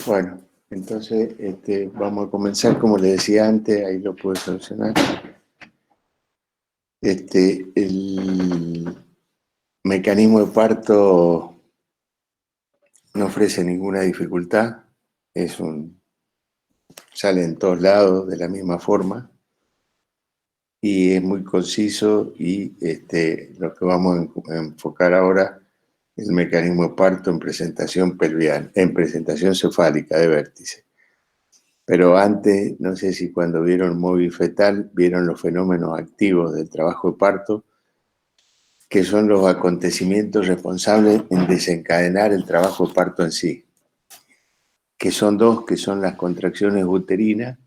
Bueno, entonces vamos a comenzar, como le decía antes, ahí lo puedo solucionar. El mecanismo de parto no ofrece ninguna dificultad, sale en todos lados de la misma forma y es muy conciso y lo que vamos a enfocar ahora es el mecanismo de parto en presentación pelviana, en presentación cefálica de vértice. Pero antes, no sé si cuando vieron móvil fetal, vieron los fenómenos activos del trabajo de parto, que son los acontecimientos responsables en desencadenar el trabajo de parto en sí, que son dos, que son las contracciones uterinas,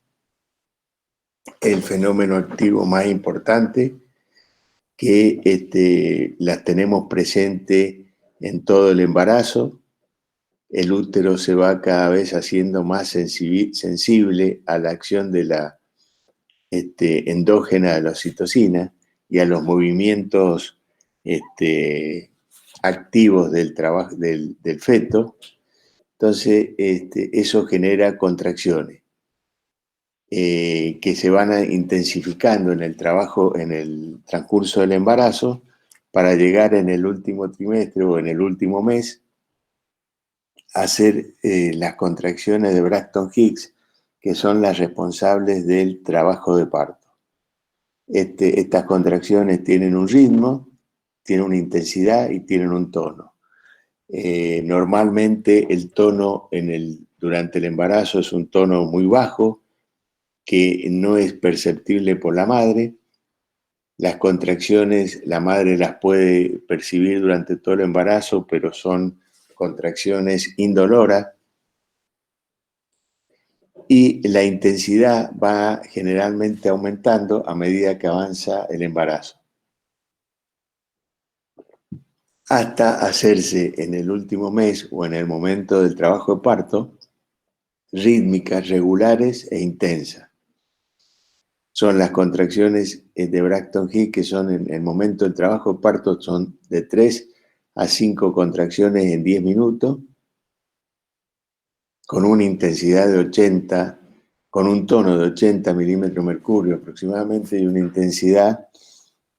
el fenómeno activo más importante, que las tenemos presentes en todo el embarazo. El útero se va cada vez haciendo más sensible a la acción de la endógena de la oxitocina y a los movimientos activos del trabajo del feto. Entonces, eso genera contracciones que se van intensificando en el trabajo, en el transcurso del embarazo, para llegar en el último trimestre o en el último mes a hacer las contracciones de Braxton Hicks, que son las responsables del trabajo de parto. Estas contracciones tienen un ritmo, tienen una intensidad y tienen un tono. Normalmente el tono durante el embarazo es un tono muy bajo, que no es perceptible por la madre. Las contracciones la madre las puede percibir durante todo el embarazo, pero son contracciones indoloras. Y la intensidad va generalmente aumentando a medida que avanza el embarazo, hasta hacerse en el último mes o en el momento del trabajo de parto rítmicas, regulares e intensas. Son las contracciones de Braxton Hicks, que son en el momento del trabajo de parto, son de 3 a 5 contracciones en 10 minutos, con una intensidad de 80, con un tono de 80 milímetros de mercurio aproximadamente, y una intensidad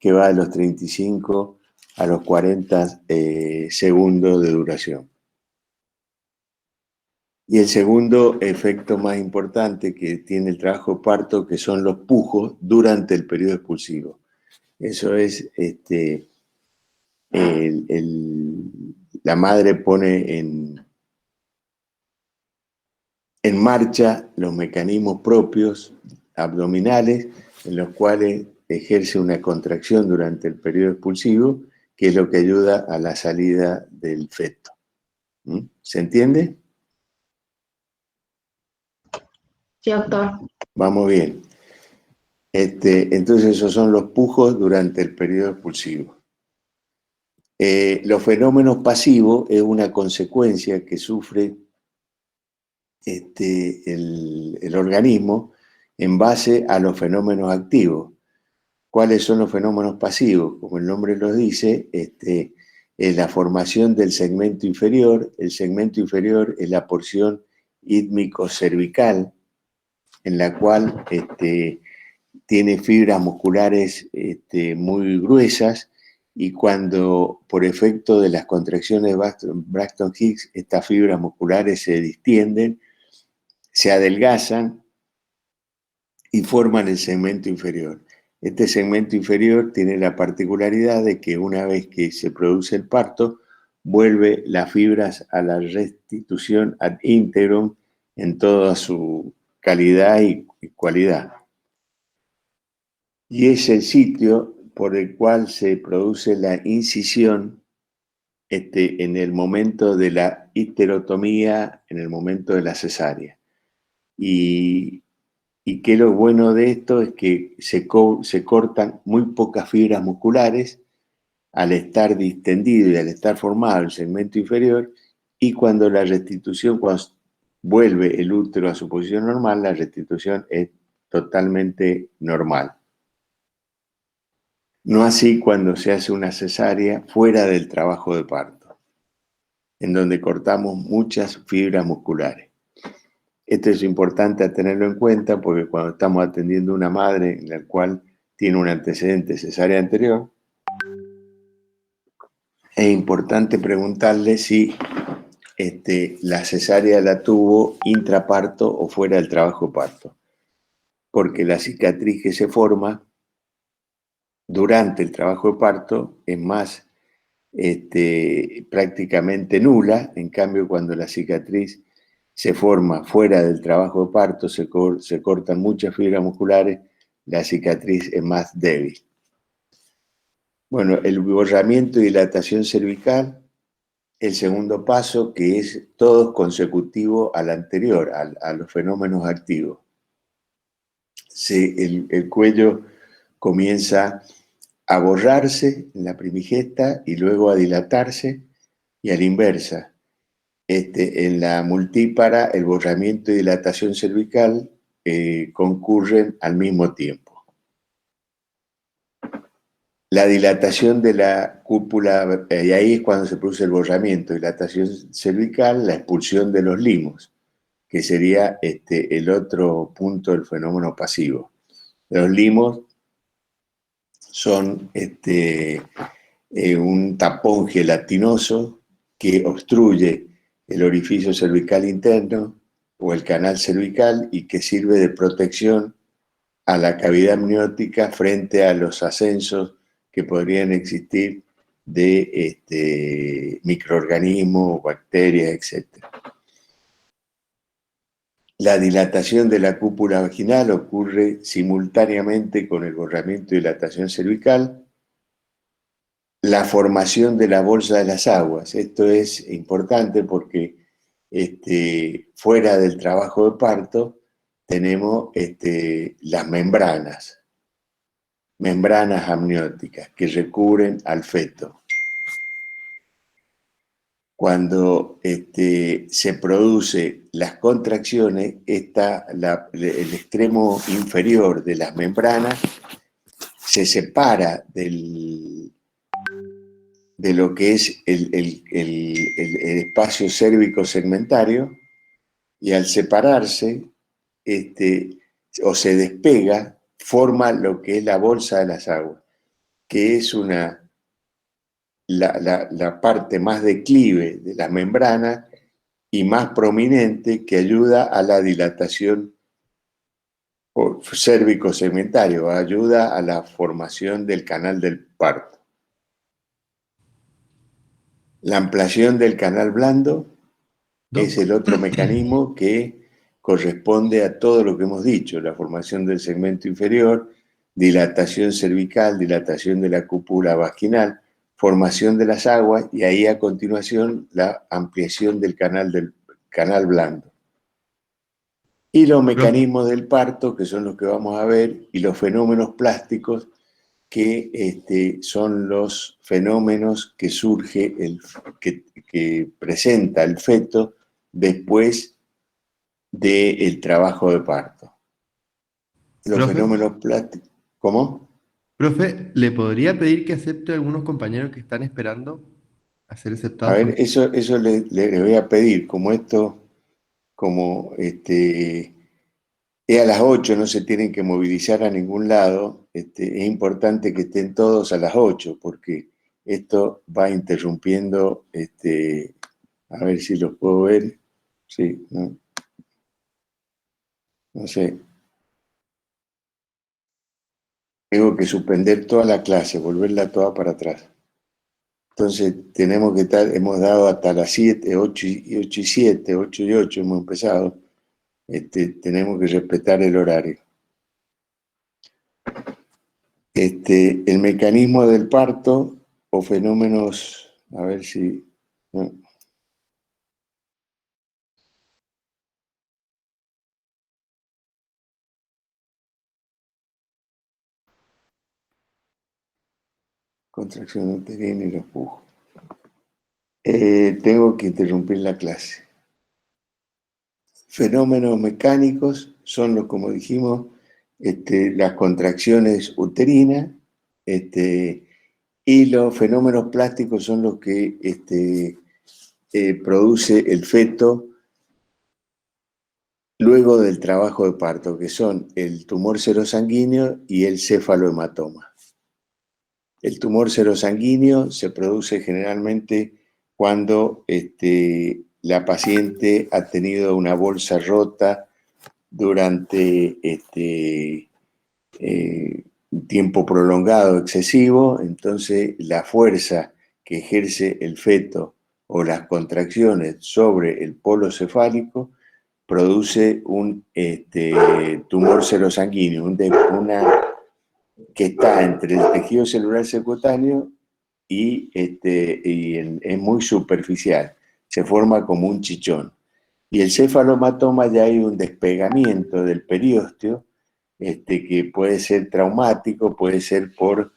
que va de los 35 a los 40 segundos de duración. Y el segundo efecto más importante que tiene el trabajo de parto, que son los pujos durante el periodo expulsivo. Eso es, la madre pone en marcha los mecanismos propios abdominales, en los cuales ejerce una contracción durante el periodo expulsivo, que es lo que ayuda a la salida del feto. ¿Se entiende? Sí, doctor. Vamos bien. Entonces esos son los pujos durante el periodo expulsivo. Los fenómenos pasivos es una consecuencia que sufre el organismo en base a los fenómenos activos. ¿Cuáles son los fenómenos pasivos? Como el nombre lo dice, es la formación del segmento inferior. El segmento inferior es la porción ítmico-cervical, en la cual tiene fibras musculares muy gruesas, y cuando por efecto de las contracciones de Braxton Hicks estas fibras musculares se distienden, se adelgazan y forman el segmento inferior. Este segmento inferior tiene la particularidad de que una vez que se produce el parto, vuelve las fibras a la restitución ad integrum en toda su calidad y cualidad. Y es el sitio por el cual se produce la incisión en el momento de la histerotomía, en el momento de la cesárea. Y que lo bueno de esto es que se cortan muy pocas fibras musculares al estar distendido y al estar formado el segmento inferior, y cuando vuelve el útero a su posición normal, la restitución es totalmente normal. No así cuando se hace una cesárea fuera del trabajo de parto, en donde cortamos muchas fibras musculares. Esto es importante a tenerlo en cuenta porque cuando estamos atendiendo a una madre en la cual tiene un antecedente cesárea anterior, es importante preguntarle si la cesárea la tuvo intraparto o fuera del trabajo de parto, porque la cicatriz que se forma durante el trabajo de parto es más prácticamente nula. En cambio, cuando la cicatriz se forma fuera del trabajo de parto, se cortan muchas fibras musculares, la cicatriz es más débil. Bueno, el borramiento y dilatación cervical, el segundo paso, que es todo consecutivo al anterior, a los fenómenos activos. El cuello comienza a borrarse en la primigesta y luego a dilatarse, y a la inversa. En la multípara, el borramiento y dilatación cervical concurren al mismo tiempo. La dilatación de la cúpula, y ahí es cuando se produce el borramiento, dilatación cervical, la expulsión de los limos, que sería el otro punto del fenómeno pasivo. Los limos son un tapón gelatinoso que obstruye el orificio cervical interno o el canal cervical y que sirve de protección a la cavidad amniótica frente a los ascensos que podrían existir de microorganismos, bacterias, etc. La dilatación de la cúpula vaginal ocurre simultáneamente con el borramiento y dilatación cervical. La formación de la bolsa de las aguas. Esto es importante porque fuera del trabajo de parto tenemos las membranas amnióticas que recubren al feto. Cuando se producen las contracciones, el extremo inferior de las membranas se separa de lo que es el espacio cérvico segmentario, y al separarse o se despega, forma lo que es la bolsa de las aguas, que es la parte más declive de la membrana y más prominente, que ayuda a la dilatación cérvico-segmentario, ayuda a la formación del canal del parto. La ampliación del canal blando es el otro mecanismo que corresponde a todo lo que hemos dicho: la formación del segmento inferior, dilatación cervical, dilatación de la cúpula vaginal, formación de las aguas, y ahí a continuación la ampliación del canal blando. Y los mecanismos del parto, que son los que vamos a ver, y los fenómenos plásticos, que son los fenómenos que surge, que presenta el feto después del trabajo de parto. Los Profe, fenómenos plásticos. ¿Cómo? profe, ¿le podría pedir que acepte a algunos compañeros que están esperando a ser A aceptados? ver, eso le voy a pedir, como es a las 8, no se tienen que movilizar a ningún lado. Es importante que estén todos a las 8, porque esto va interrumpiendo, a ver si los puedo ver. Sí, no sé. Tengo que suspender toda la clase, volverla toda para atrás. Entonces tenemos que hemos dado hasta las 7, 8 y 7, 8 y 8 hemos empezado. Tenemos que respetar el horario. El mecanismo del parto o fenómenos, a ver si... ¿no? Contracción uterina y los pujos. Tengo que interrumpir la clase. Fenómenos mecánicos son los, como dijimos, las contracciones uterinas, y los fenómenos plásticos son los que produce el feto luego del trabajo de parto, que son el tumor serosanguíneo y el cefalohematoma. El tumor serosanguíneo se produce generalmente cuando la paciente ha tenido una bolsa rota durante un tiempo prolongado, excesivo, entonces la fuerza que ejerce el feto o las contracciones sobre el polo cefálico produce un tumor serosanguíneo, que está entre el tejido celular subcutáneo y es muy superficial, se forma como un chichón. Y el cefalomatoma ya hay un despegamiento del periósteo, que puede ser traumático, puede ser por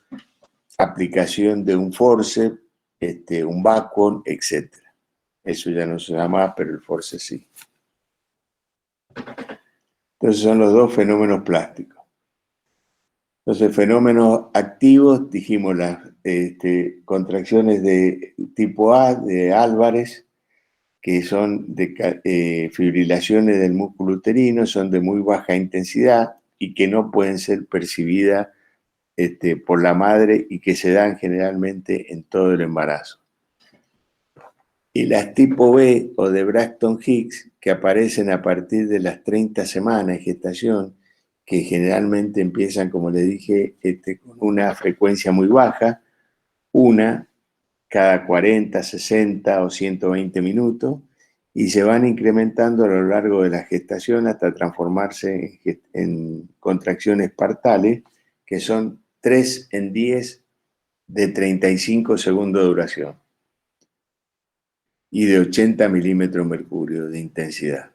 aplicación de un forceps, un vacuum, etc. Eso ya no se usa más, pero el forceps sí. Entonces son los dos fenómenos plásticos. Entonces, fenómenos activos, dijimos las contracciones de tipo A, de Álvarez, que son de fibrilaciones del músculo uterino, son de muy baja intensidad y que no pueden ser percibidas por la madre y que se dan generalmente en todo el embarazo. Y las tipo B o de Braxton Hicks, que aparecen a partir de las 30 semanas de gestación, que generalmente empiezan, como les dije, con una frecuencia muy baja, una cada 40, 60 o 120 minutos, y se van incrementando a lo largo de la gestación hasta transformarse en contracciones partales, que son 3 en 10 de 35 segundos de duración y de 80 milímetros de mercurio de intensidad.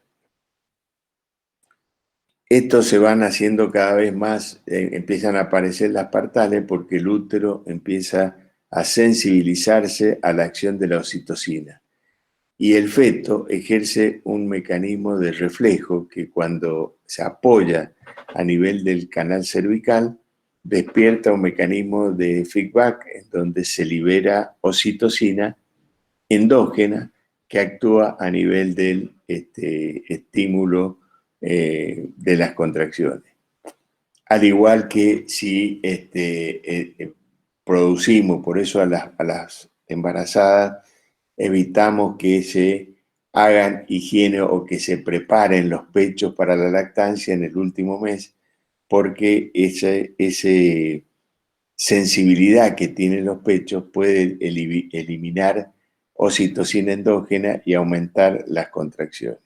Estos se van haciendo cada vez más, empiezan a aparecer las partales porque el útero empieza a sensibilizarse a la acción de la oxitocina. Y el feto ejerce un mecanismo de reflejo que cuando se apoya a nivel del canal cervical, despierta un mecanismo de feedback en donde se libera oxitocina endógena que actúa a nivel del estímulo de las contracciones. Al igual que si producimos, por eso a las embarazadas evitamos que se hagan higiene o que se preparen los pechos para la lactancia en el último mes, porque esa sensibilidad que tienen los pechos puede eliminar oxitocina endógena y aumentar las contracciones.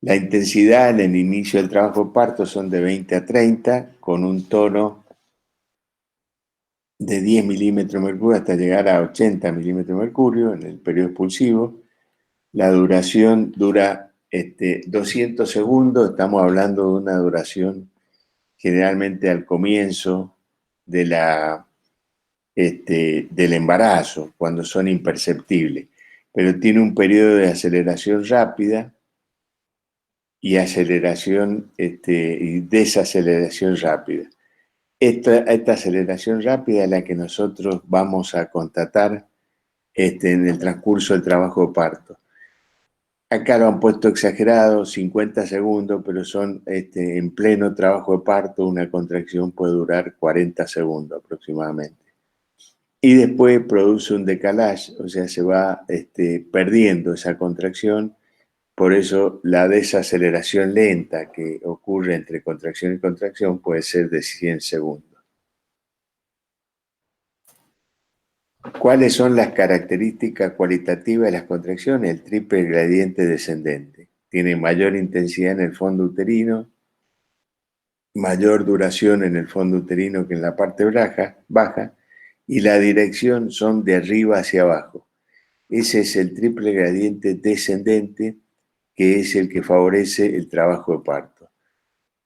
La intensidad en el inicio del trabajo de parto son de 20 a 30, con un tono de 10 milímetros de mercurio hasta llegar a 80 milímetros de mercurio en el periodo expulsivo. La duración dura 200 segundos, estamos hablando de una duración generalmente al comienzo de del embarazo, cuando son imperceptibles, pero tiene un periodo de aceleración rápida y aceleración y desaceleración rápida. Esta aceleración rápida es la que nosotros vamos a constatar en el transcurso del trabajo de parto. Acá lo han puesto exagerado, 50 segundos, pero son en pleno trabajo de parto, una contracción puede durar 40 segundos aproximadamente. Y después produce un decalage, o sea, se va perdiendo esa contracción. Por eso la desaceleración lenta que ocurre entre contracción y contracción puede ser de 100 segundos. ¿Cuáles son las características cualitativas de las contracciones? El triple gradiente descendente. Tiene mayor intensidad en el fondo uterino, mayor duración en el fondo uterino que en la parte baja, y la dirección son de arriba hacia abajo. Ese es el triple gradiente descendente, que es el que favorece el trabajo de parto.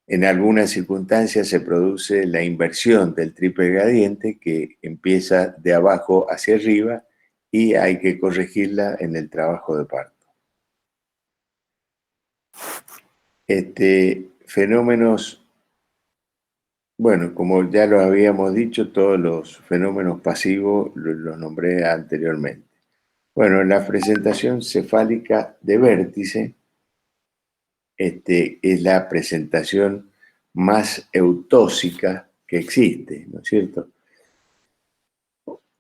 En algunas circunstancias se produce la inversión del triple gradiente, que empieza de abajo hacia arriba y hay que corregirla en el trabajo de parto. Fenómenos, bueno, como ya lo habíamos dicho, todos los fenómenos pasivos los nombré anteriormente. Bueno, la presentación cefálica de vértice es la presentación más eutóxica que existe, ¿no es cierto?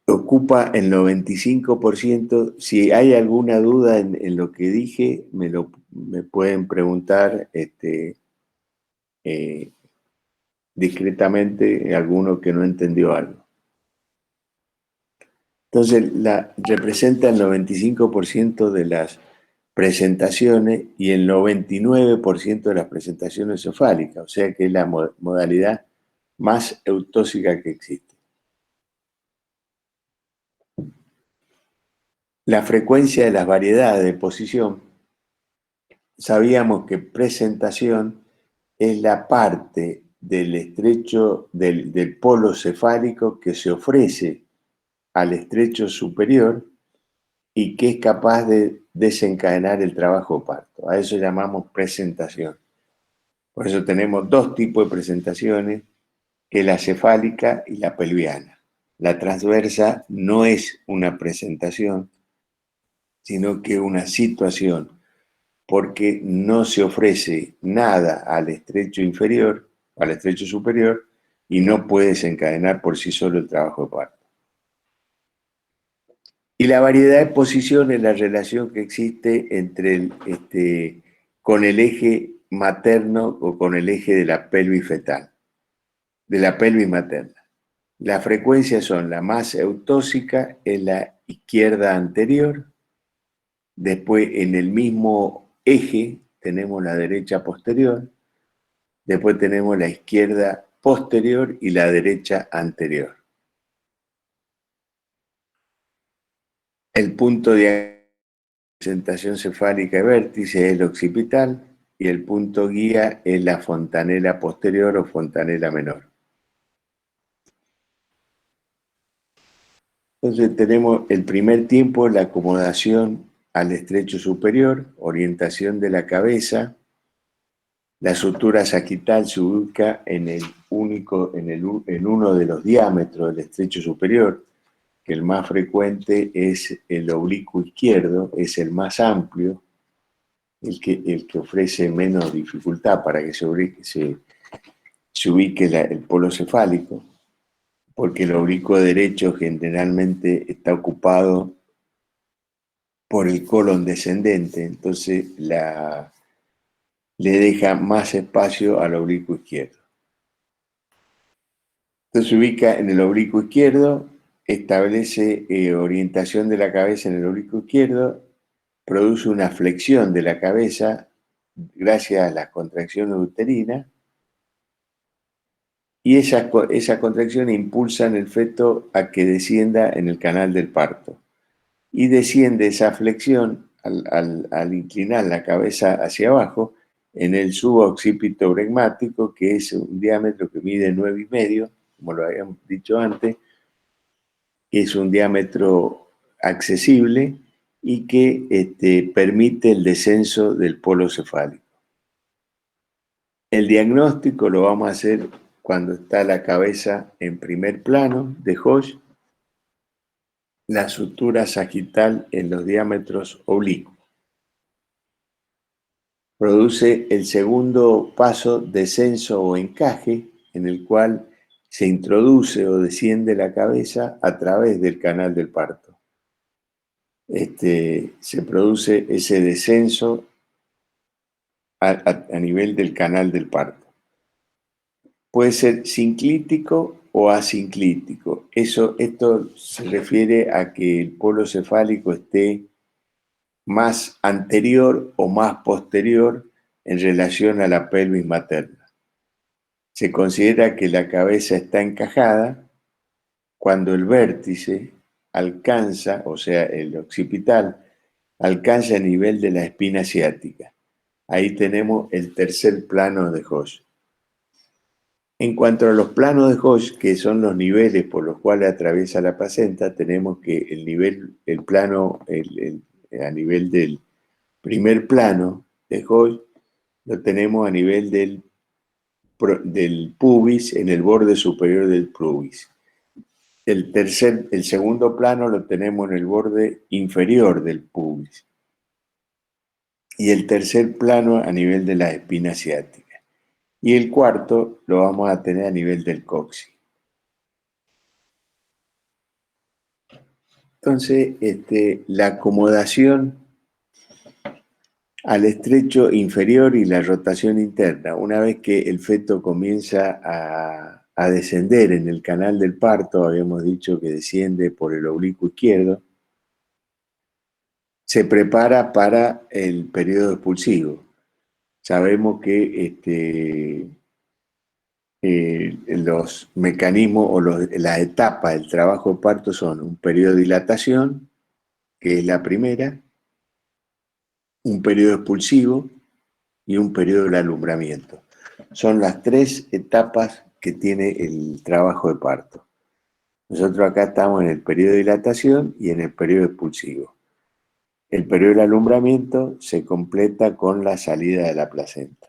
Ocupa el 95%. Si hay alguna duda en lo que dije, me pueden preguntar discretamente alguno que no entendió algo. Entonces, representa el 95% de las presentaciones y el 99% de las presentaciones cefálicas, o sea que es la modalidad más eutóxica que existe. La frecuencia de las variedades de posición, sabíamos que presentación es la parte del estrecho del polo cefálico que se ofrece al estrecho superior y que es capaz de desencadenar el trabajo parto. A eso llamamos presentación. Por eso tenemos dos tipos de presentaciones, que es la cefálica y la pelviana. La transversa no es una presentación, sino que una situación, porque no se ofrece nada al estrecho inferior, al estrecho superior, y no puede desencadenar por sí solo el trabajo de parto. Y la variedad de posiciones, la relación que existe entre con el eje materno o con el eje de la pelvis fetal, de la pelvis materna. Las frecuencias son: la más eutóxica es la izquierda anterior, después en el mismo eje tenemos la derecha posterior, después tenemos la izquierda posterior y la derecha anterior. El punto de presentación cefálica y vértice es el occipital y el punto guía es la fontanela posterior o fontanela menor. Entonces tenemos el primer tiempo, la acomodación al estrecho superior, orientación de la cabeza. La sutura sagital se ubica en uno de los diámetros del estrecho superior, que el más frecuente es el oblicuo izquierdo, es el más amplio, el que ofrece menos dificultad para que se ubique el polo cefálico, porque el oblicuo derecho generalmente está ocupado por el colon descendente, entonces le deja más espacio al oblicuo izquierdo. Entonces se ubica en el oblicuo izquierdo, establece orientación de la cabeza en el oblicuo izquierdo, produce una flexión de la cabeza gracias a las contracciones uterinas, y esa contracción impulsa en el feto a que descienda en el canal del parto. Y desciende esa flexión al inclinar la cabeza hacia abajo en el suboccipito bregmático, que es un diámetro que mide 9,5, como lo habíamos dicho antes, que es un diámetro accesible y que permite el descenso del polo cefálico. El diagnóstico lo vamos a hacer cuando está la cabeza en primer plano de Hosch, la sutura sagital en los diámetros oblicuos. Produce el segundo paso, descenso o encaje, en el cual se introduce o desciende la cabeza a través del canal del parto. Se produce ese descenso a nivel del canal del parto. Puede ser sinclítico o asinclítico. Esto se refiere a que el polo cefálico esté más anterior o más posterior en relación a la pelvis materna. Se considera que la cabeza está encajada cuando el vértice alcanza, o sea, el occipital, alcanza el nivel de la espina ciática. Ahí tenemos el tercer plano de Hosch. En cuanto a los planos de Hosch, que son los niveles por los cuales atraviesa la placenta, tenemos que el plano a nivel del primer plano de Hosch lo tenemos a nivel del pubis, en el borde superior del pubis. El segundo plano lo tenemos en el borde inferior del pubis. y el tercer plano a nivel de la espina ciática. Y el cuarto lo vamos a tener a nivel del coxis. Entonces, la acomodación al estrecho inferior y la rotación interna, una vez que el feto comienza a descender en el canal del parto, habíamos dicho que desciende por el oblicuo izquierdo, se prepara para el periodo expulsivo. Sabemos que los mecanismos o las etapas del trabajo de parto son un periodo de dilatación, que es la primera, un periodo expulsivo y un periodo de alumbramiento. Son las tres etapas que tiene el trabajo de parto. Nosotros acá estamos en el periodo de dilatación y en el periodo expulsivo. El periodo de alumbramiento se completa con la salida de la placenta.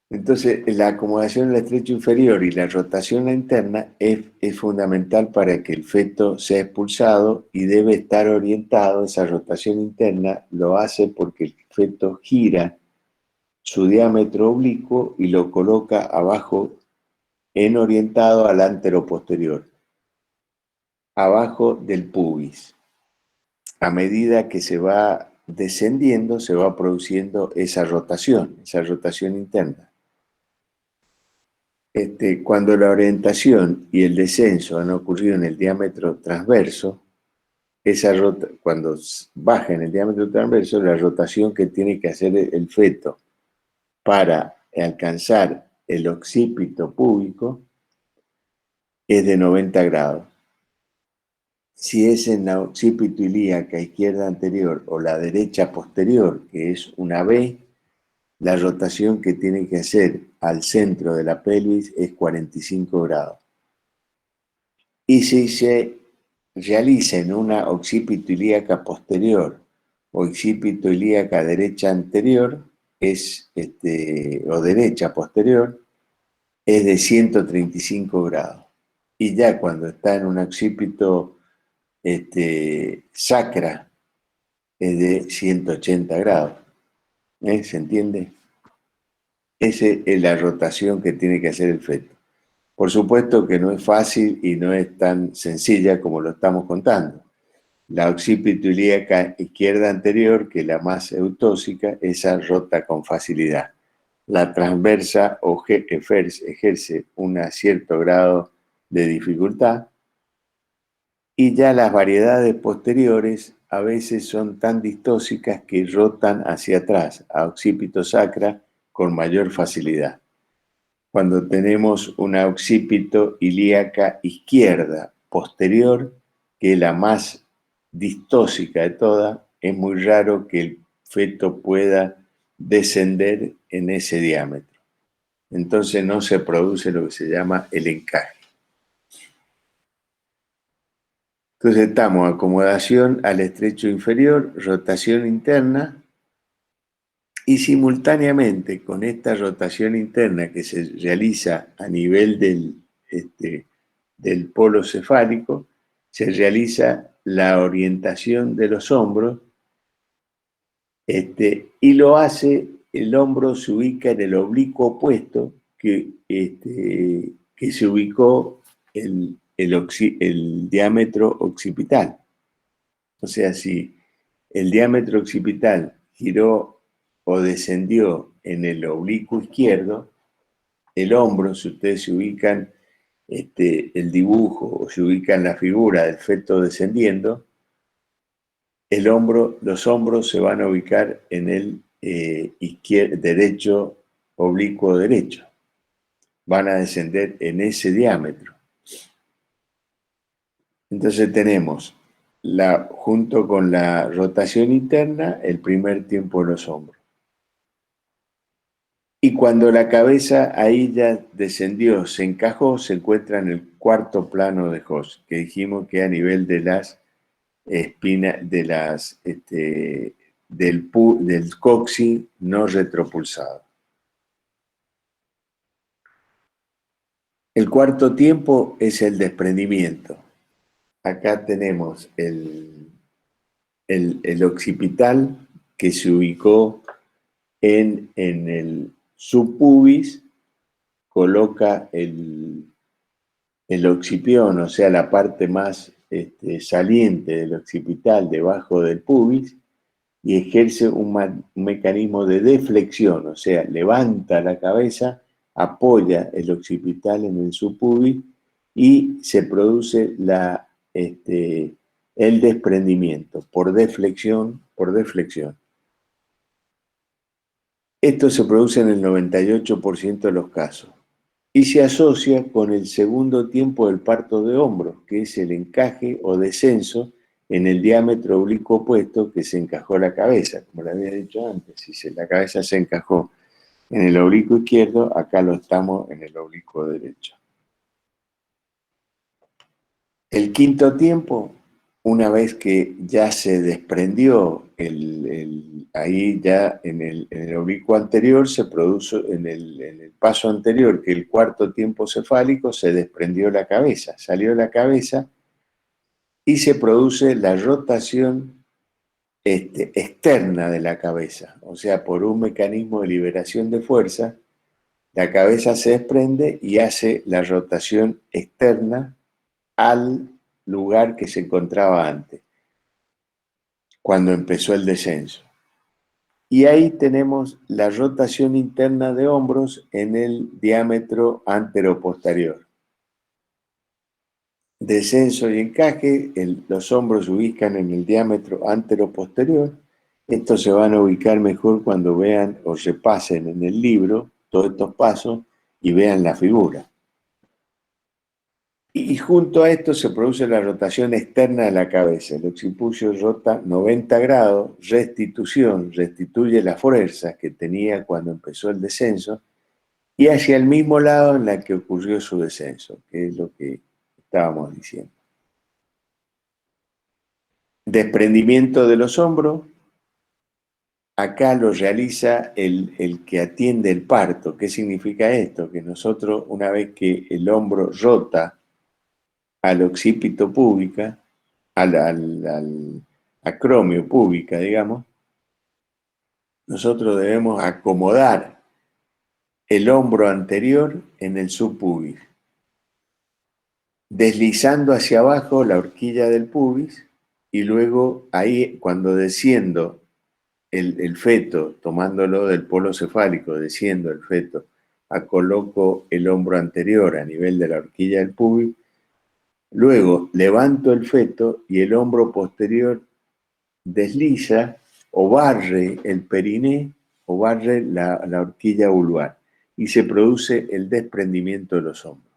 Entonces, la acomodación del estrecho inferior y la rotación interna es fundamental para que el feto sea expulsado y debe estar orientado. Esa rotación interna lo hace porque el feto gira su diámetro oblicuo y lo coloca abajo en orientado al anteroposterior, abajo del pubis. A medida que se va descendiendo, se va produciendo esa rotación interna. Cuando la orientación y el descenso han ocurrido en el diámetro transverso, cuando baja en el diámetro transverso, la rotación que tiene que hacer el feto para alcanzar el occipito púbico es de 90 grados. Si es en la occipito ilíaca izquierda anterior o la derecha posterior, que es una B, la rotación que tiene que hacer al centro de la pelvis es 45 grados. Y si se realiza en una occipito ilíaca posterior o occipito ilíaca derecha anterior, o derecha posterior, es de 135 grados. Y ya cuando está en un occipito sacra, es de 180 grados. ¿Se entiende? Esa es la rotación que tiene que hacer el feto. Por supuesto que no es fácil y no es tan sencilla como lo estamos contando. La occipito ilíaca izquierda anterior, que es la más eutóxica, esa rota con facilidad. La transversa ejerce un cierto grado de dificultad y ya las variedades posteriores a veces son tan distóxicas que rotan hacia atrás, a occipito sacra, con mayor facilidad. Cuando tenemos una occipito ilíaca izquierda posterior, que es la más distóxica de todas, es muy raro que el feto pueda descender en ese diámetro. Entonces no se produce lo que se llama el encaje. Entonces estamos acomodación al estrecho inferior, rotación interna, y simultáneamente con esta rotación interna que se realiza a nivel del polo cefálico, se realiza la orientación de los hombros, y lo hace, el hombro se ubica en el oblicuo opuesto que se ubicó el diámetro occipital. O sea, si el diámetro occipital giró o descendió en el oblicuo izquierdo, el hombro, si ustedes se ubican el dibujo o se ubican la figura del feto descendiendo, los hombros se van a ubicar en el derecho, oblicuo derecho. Van a descender en ese diámetro. Entonces tenemos, junto con la rotación interna, el primer tiempo de los hombros. Y cuando la cabeza ahí ya descendió, se encajó, se encuentra en el cuarto plano de Hoss, que dijimos que a nivel de las espinas, del coxis no retropulsado. El cuarto tiempo es el desprendimiento. Acá tenemos el occipital que se ubicó en el subpubis, coloca el occipión, o sea, la parte más saliente del occipital debajo del pubis, y ejerce un mecanismo de deflexión, o sea, levanta la cabeza, apoya el occipital en el subpubis y se produce el desprendimiento por deflexión, por deflexión. Esto se produce en el 98% de los casos y se asocia con el segundo tiempo del parto de hombros, que es el encaje o descenso en el diámetro oblicuo opuesto que se encajó la cabeza, como le había dicho antes. Si la cabeza se encajó en el oblicuo izquierdo, acá lo estamos en el oblicuo derecho. El quinto tiempo, una vez que ya se desprendió ahí ya en el oblicuo anterior, se produce en el paso anterior, que el cuarto tiempo cefálico, se desprendió la cabeza, salió la cabeza y se produce la rotación externa de la cabeza. O sea, por un mecanismo de liberación de fuerza, la cabeza se desprende y hace la rotación externa al lugar que se encontraba antes, cuando empezó el descenso. Y ahí tenemos la rotación interna de hombros en el diámetro anteroposterior. Descenso y encaje, los hombros se ubican en el diámetro anteroposterior. Estos se van a ubicar mejor cuando vean o repasen en el libro todos estos pasos y vean la figura. Y junto a esto se produce la rotación externa de la cabeza. El occipucio rota 90 grados, restituye la fuerza que tenía cuando empezó el descenso y hacia el mismo lado en la que ocurrió su descenso, que es lo que estábamos diciendo. Desprendimiento de los hombros. Acá lo realiza el que atiende el parto. ¿Qué significa esto? Que nosotros, una vez que el hombro rota al occipito púbica, al acromio púbica, digamos, nosotros debemos acomodar el hombro anterior en el subpubis, deslizando hacia abajo la horquilla del pubis y luego ahí, cuando desciendo el feto, tomándolo del polo cefálico, desciendo el feto, coloco el hombro anterior a nivel de la horquilla del pubis, luego levanto el feto y el hombro posterior desliza o barre el periné o barre la horquilla vulvar y se produce el desprendimiento de los hombros.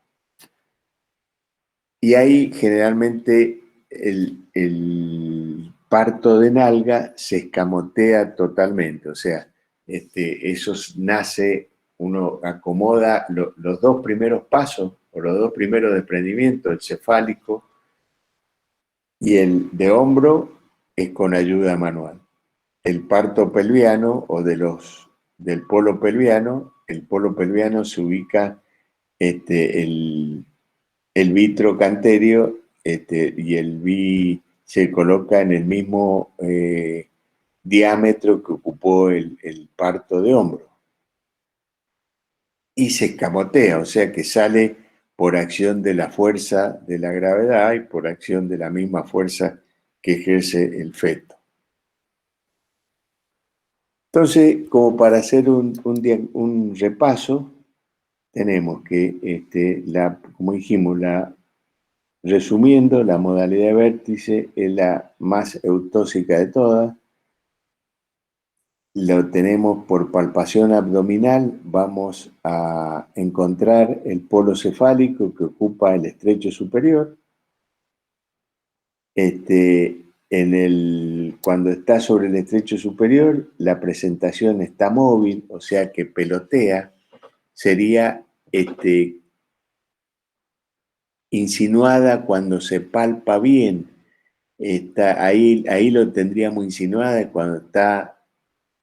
Y ahí generalmente el parto de nalga se escamotea totalmente, o sea, eso nace, uno acomoda los dos primeros pasos o los dos primeros desprendimientos, el cefálico y el de hombro, es con ayuda manual. El parto pelviano o del polo pelviano, el polo pelviano se ubica el vitrocanterio y se coloca en el mismo diámetro que ocupó el parto de hombro. Y se escamotea, o sea que sale por acción de la fuerza de la gravedad y por acción de la misma fuerza que ejerce el feto. Entonces, como para hacer un repaso, tenemos que, como dijimos, resumiendo, la modalidad de vértice es la más eutóxica de todas. Lo tenemos por palpación abdominal, vamos a encontrar el polo cefálico que ocupa el estrecho superior. Cuando está sobre el estrecho superior, la presentación está móvil, o sea que pelotea, sería insinuada cuando se palpa bien. Ahí lo tendríamos insinuada cuando está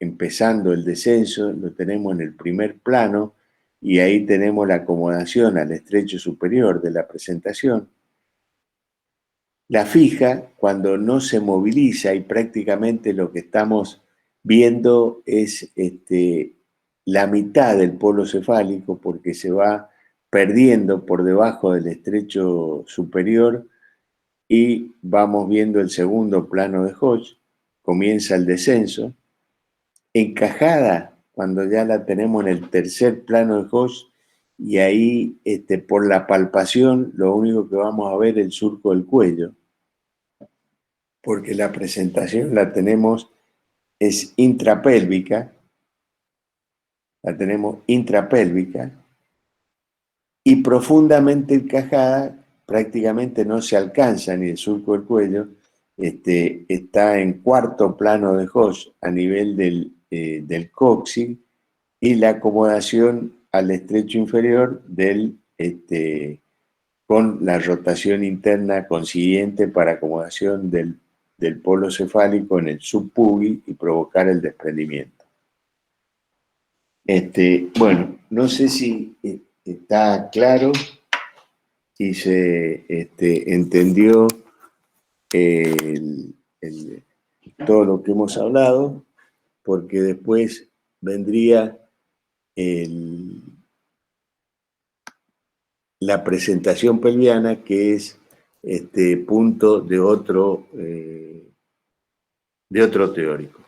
empezando el descenso, lo tenemos en el primer plano y ahí tenemos la acomodación al estrecho superior de la presentación. La fija, cuando no se moviliza, y prácticamente lo que estamos viendo es la mitad del polo cefálico, porque se va perdiendo por debajo del estrecho superior y vamos viendo el segundo plano de Hodge, comienza el descenso. Encajada, cuando ya la tenemos en el tercer plano de Hodge, y ahí por la palpación lo único que vamos a ver es el surco del cuello, porque la presentación la tenemos, es intrapélvica, la tenemos intrapélvica, y profundamente encajada, prácticamente no se alcanza ni el surco del cuello, está en cuarto plano de Hodge a nivel del coxis, y la acomodación al estrecho inferior con la rotación interna consiguiente para acomodación del polo cefálico en el subpúbico y provocar el desprendimiento. Bueno, no sé si está claro y se entendió todo lo que hemos hablado, porque después vendría la presentación pelviana, que es punto de otro teórico.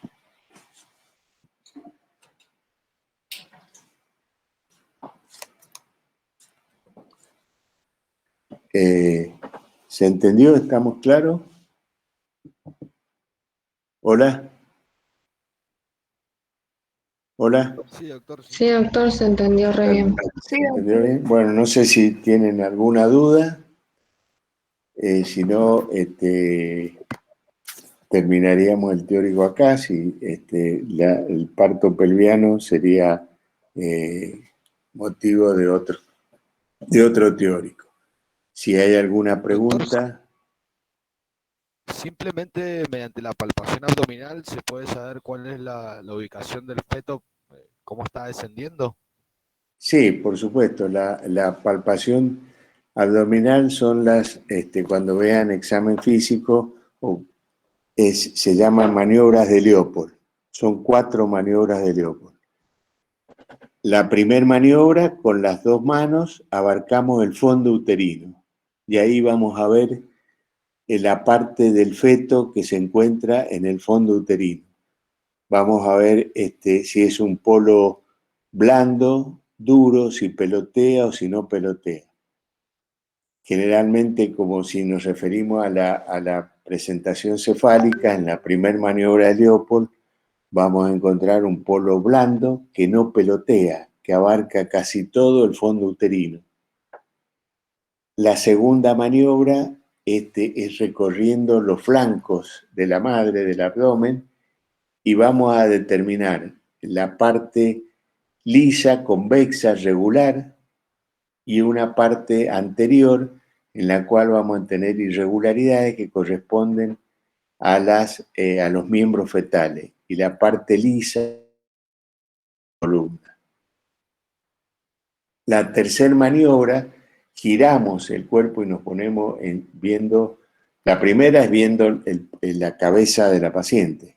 ¿Se entendió? ¿Estamos claros? ¿Hola? ¿Hola? Sí, doctor. Sí, doctor, se entendió re bien. ¿Se entendió bien? Bueno, no sé si tienen alguna duda. Si no, terminaríamos el teórico acá. Si el parto pelviano sería motivo de otro teórico. Si hay alguna pregunta. Simplemente mediante la palpación abdominal se puede saber cuál es la ubicación del feto, cómo está descendiendo. Sí, por supuesto. La palpación abdominal son cuando vean examen físico, se llaman maniobras de Leopold. Son 4 maniobras de Leopold. La primera maniobra, con las 2 manos, abarcamos el fondo uterino. Y ahí vamos a ver la parte del feto que se encuentra en el fondo uterino. Vamos a ver si es un polo blando, duro, si pelotea o si no pelotea. Generalmente, como si nos referimos a la presentación cefálica, en la primera maniobra de Leopold, vamos a encontrar un polo blando que no pelotea, que abarca casi todo el fondo uterino. La segunda maniobra es recorriendo los flancos de la madre, del abdomen, y vamos a determinar la parte lisa, convexa, regular, y una parte anterior en la cual vamos a tener irregularidades que corresponden a los miembros fetales, y la parte lisa, columna. La tercera maniobra, giramos el cuerpo y nos ponemos viendo, la primera es viendo la cabeza de la paciente.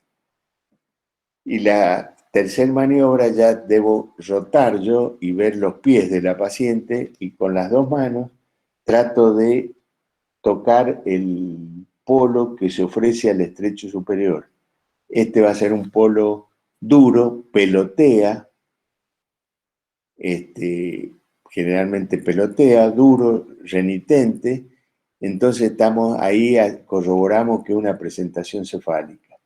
Y la tercera maniobra ya debo rotar yo y ver los pies de la paciente, y con las 2 manos trato de tocar el polo que se ofrece al estrecho superior. Este va a ser un polo duro, pelotea, generalmente pelotea, duro, renitente. Entonces estamos ahí, corroboramos que es una presentación cefálica.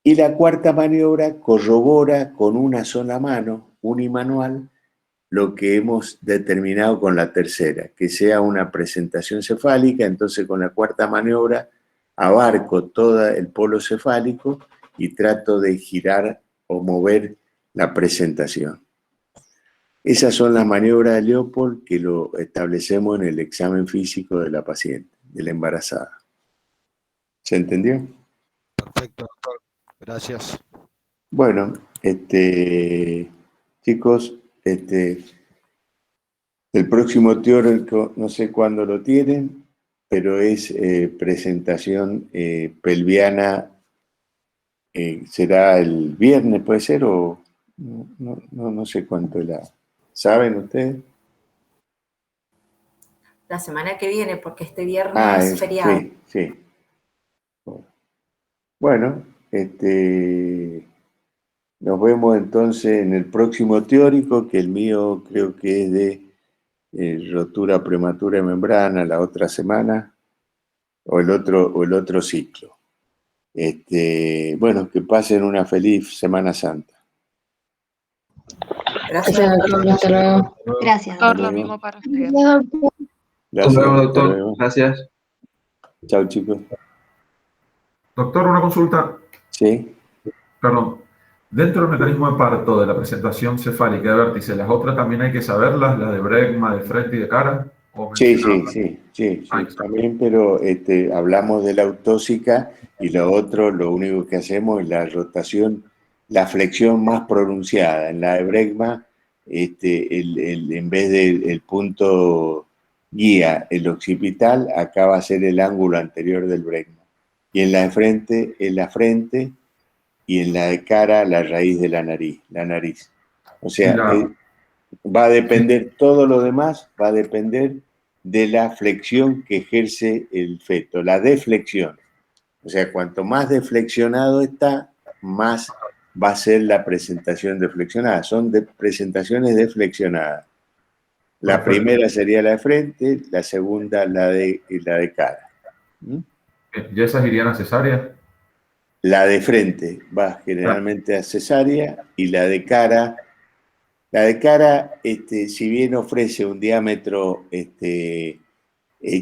Y la cuarta maniobra corrobora con una sola mano, unimanual, lo que hemos determinado con la tercera, que sea una presentación cefálica. Entonces con la cuarta maniobra abarco todo el polo cefálico y trato de girar o mover la presentación. Esas son las maniobras de Leopold que lo establecemos en el examen físico de la paciente, de la embarazada. ¿Se entendió? Perfecto, doctor. Gracias. Bueno, chicos, el próximo teórico no sé cuándo lo tienen, pero es presentación pelviana. ¿Será el viernes, puede ser? O no sé cuánto es la... ¿Saben ustedes? La semana que viene, porque este viernes es feriado. Sí, sí. Bueno, nos vemos entonces en el próximo teórico, que el mío creo que es de rotura prematura de membrana la otra semana, o el otro ciclo. Bueno, que pasen una feliz Semana Santa. Gracias. Gracias, doctor. Hasta luego. Gracias. Hasta Todo lo luego. mismo para usted. Gracias, Hasta luego, hasta doctor. luego. Gracias. Chao, chicos. Doctor, una consulta. Sí. Perdón. Dentro del mecanismo de parto de la presentación cefálica de vértice, ¿las otras también hay que saberlas? ¿La de bregma, de frente y de cara? ¿O Sí, mencionarlas? también, pero hablamos de la autóxica y lo otro, lo único que hacemos es la rotación, la flexión más pronunciada. En la de bregma, en vez del punto guía, el occipital, acá va a ser el ángulo anterior del bregma. Y en la de frente, es la frente, y en la de cara, la raíz de la nariz. O sea, va a depender, todo lo demás va a depender de la flexión que ejerce el feto, la deflexión. O sea, cuanto más deflexionado está, más va a ser la presentación deflexionada. Son presentaciones deflexionadas. La Perfecto. primera sería la de frente, la segunda la de cara. ¿Y esas irían a cesárea? La de frente va generalmente a cesárea y la de cara, si bien ofrece un diámetro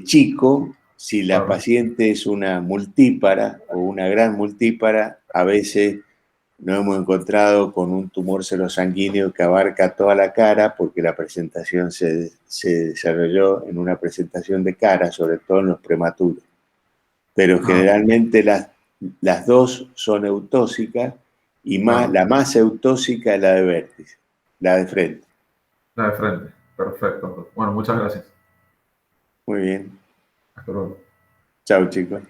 chico, si la paciente es una multípara o una gran multípara, a veces nos hemos encontrado con un tumor serosanguíneo que abarca toda la cara porque la presentación se desarrolló en una presentación de cara, sobre todo en los prematuros. Pero generalmente las dos son eutóxicas y la más eutóxica es la de vértice, la de frente. La de frente. Perfecto. Bueno, muchas gracias. Muy bien. Hasta luego. Chao, chicos.